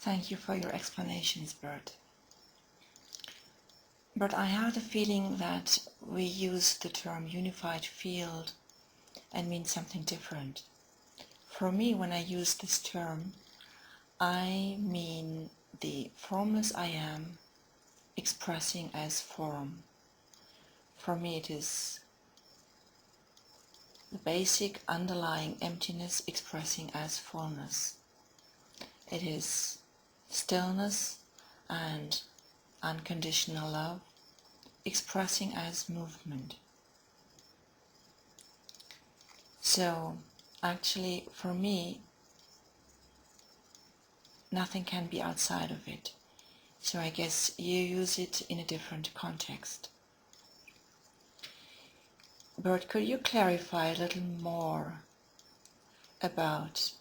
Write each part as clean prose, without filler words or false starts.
Thank you for your explanations, Burt. But I have the feeling that we use the term unified field and mean something different. For me, when I use this term, I mean the formless I am expressing as form. For me, it is the basic underlying emptiness expressing as fullness. It is stillness and unconditional love expressing as movement. So actually for me nothing can be outside of it. So I guess you use it in a different context. Bert, could you clarify a little more about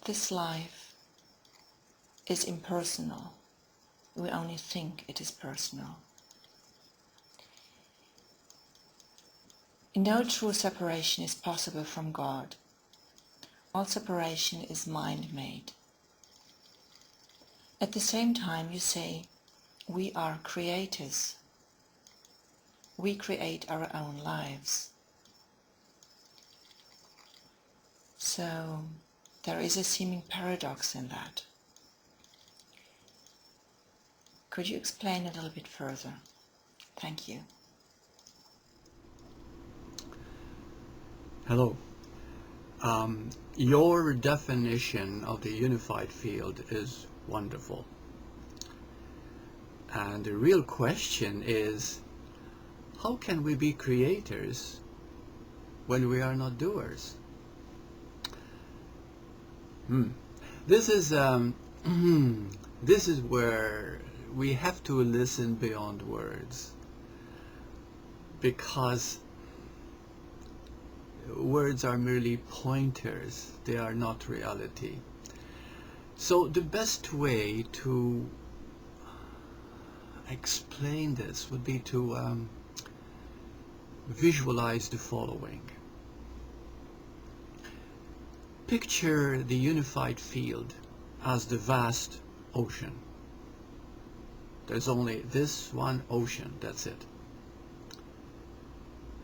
this life is impersonal. We only think it is personal. No true separation is possible from God. All separation is mind-made. At the same time, you say, we are creators. We create our own lives. So there is a seeming paradox in that. Could you explain a little bit further? Thank you. Hello. Your definition of the unified field is wonderful. And the real question is, how can we be creators when we are not doers? This is this is where we have to listen beyond words, because words are merely pointers, they are not reality. So the best way to explain this would be to visualize the following. Picture the unified field as the vast ocean. There's only this one ocean, that's it.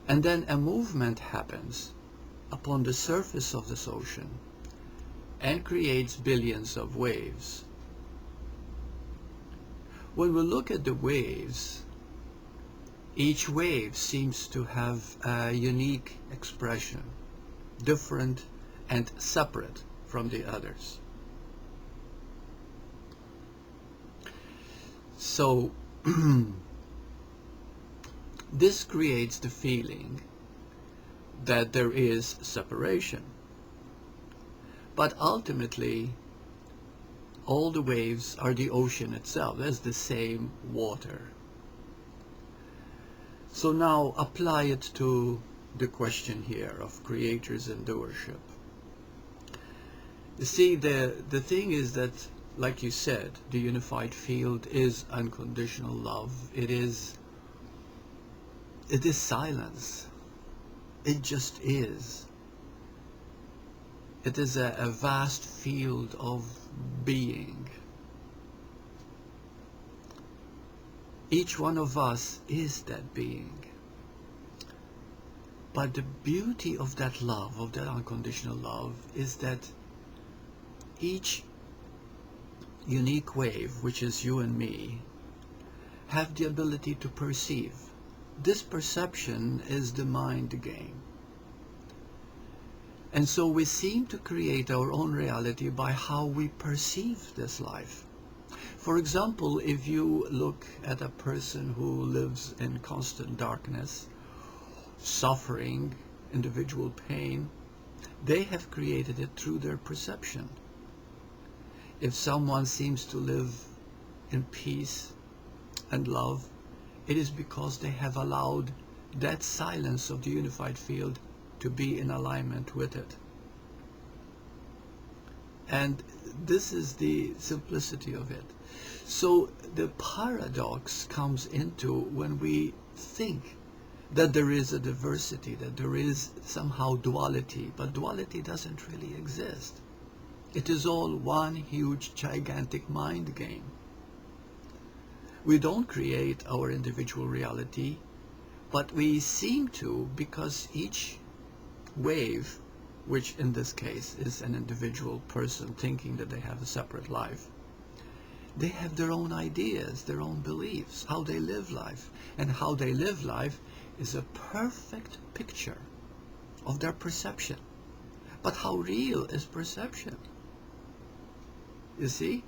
And then a movement happens upon the surface of this ocean and creates billions of waves. When we look at the waves, each wave seems to have a unique expression, different and separate from the others. So this creates the feeling that there is separation. But ultimately, all the waves are the ocean itself. There's the same water. So now apply it to the question here of creators and doership. You see, the thing is that, like you said, the unified field is unconditional love. It is silence. It just is. It is a vast field of being. Each one of us is that being. But the beauty of that love, of that unconditional love, is that each unique wave, which is you and me, have the ability to perceive. This perception is the mind game. And so we seem to create our own reality by how we perceive this life. For example, if you look at a person who lives in constant darkness, suffering, individual pain, they have created it through their perception. If someone seems to live in peace and love, it is because they have allowed that silence of the unified field to be in alignment with it. And this is the simplicity of it. So the paradox comes into when we think that there is a diversity, that there is somehow duality, but duality doesn't really exist. It is all one huge, gigantic mind game. We don't create our individual reality, but we seem to, because each wave, which in this case is an individual person thinking that they have a separate life, they have their own ideas, their own beliefs, how they live life. And how they live life is a perfect picture of their perception. But how real is perception? You see?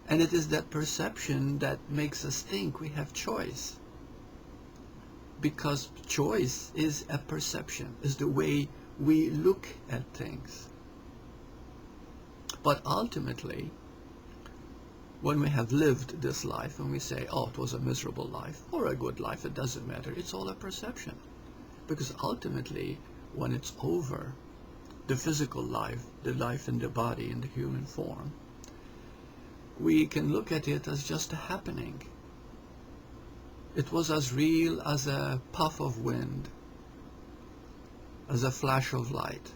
And it is that perception that makes us think we have choice. Because choice is a perception, is the way we look at things. But ultimately, when we have lived this life and we say, oh, it was a miserable life or a good life, it doesn't matter. It's all a perception. Because ultimately, when it's over, the physical life, the life in the body, in the human form, we can look at it as just a happening. It was as real as a puff of wind, as a flash of light.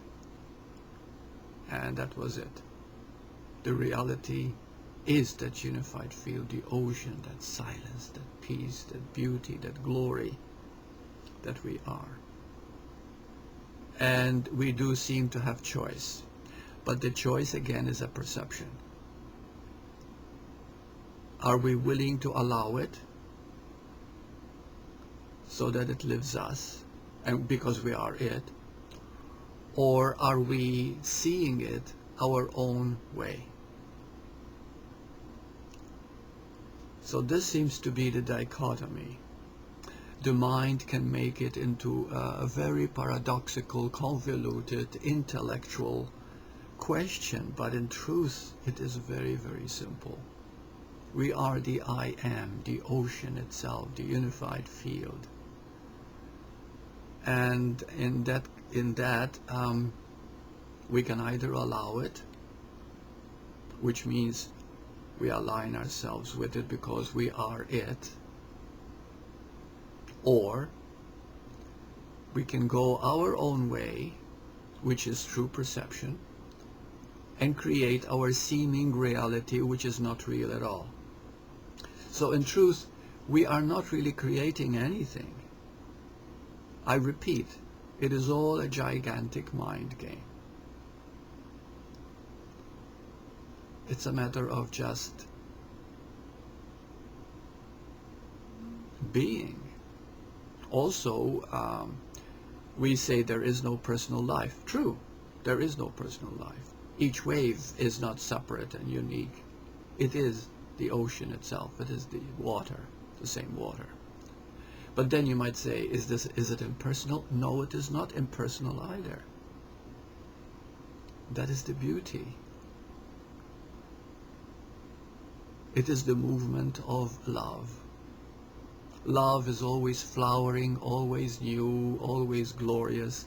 And that was it. The reality is that unified field, the ocean, that silence, that peace, that beauty, that glory that we are. And we do seem to have choice. But the choice again is a perception. Are we willing to allow it so that it lives us, and because we are it? Or are we seeing it our own way? So this seems to be the dichotomy. The mind can make it into a very paradoxical, convoluted, intellectual question, but in truth it is very, very simple. We are the I am, the ocean itself, the unified field. And in that we can either allow it, which means we align ourselves with it because we are it, or we can go our own way, which is true perception, and create our seeming reality, which is not real at all. So in truth, we are not really creating anything. I repeat, it is all a gigantic mind game. It's a matter of just being. Also, we say there is no personal life. True, there is no personal life. Each wave is not separate and unique. It is the ocean itself. It is the water, the same water. But then you might say, is it impersonal? No, it is not impersonal either. That is the beauty. It is the movement of love. Love is always flowering, always new, always glorious.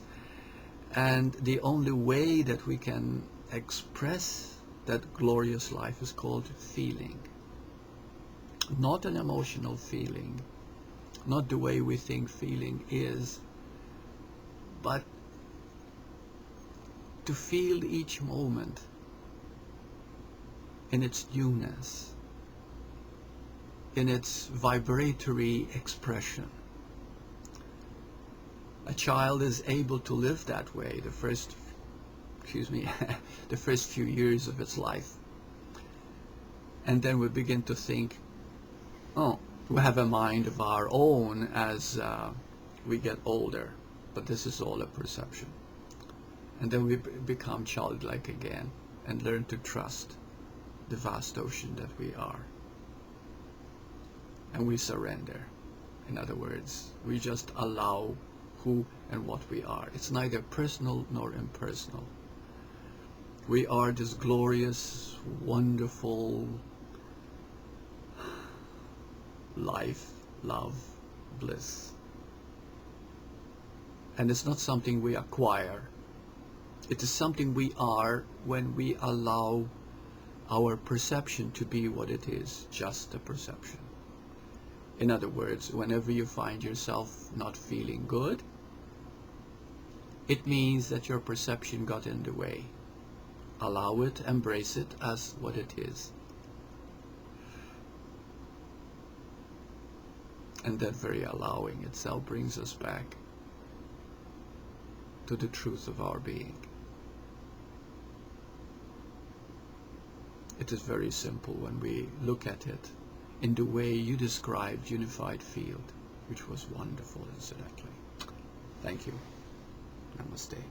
And the only way that we can express that glorious life is called feeling. Not an emotional feeling, not the way we think feeling is, but to feel each moment in its newness, in its vibratory expression. A child is able to live that way the first few years of its life. And then we begin to think, oh, we have a mind of our own as we get older, but this is all a perception. And then we become childlike again and learn to trust the vast ocean that we are. And we surrender. In other words, we just allow who and what we are. It's neither personal nor impersonal. We are this glorious, wonderful life, love, bliss. And it's not something we acquire. It is something we are when we allow our perception to be what it is, just a perception. In other words, whenever you find yourself not feeling good, it means that your perception got in the way. allow it, embrace it as what it is. And that very allowing itself brings us back to the truth of our being. It is very simple when we look at it in the way you described unified field, which was wonderful, incidentally. Thank you. Namaste.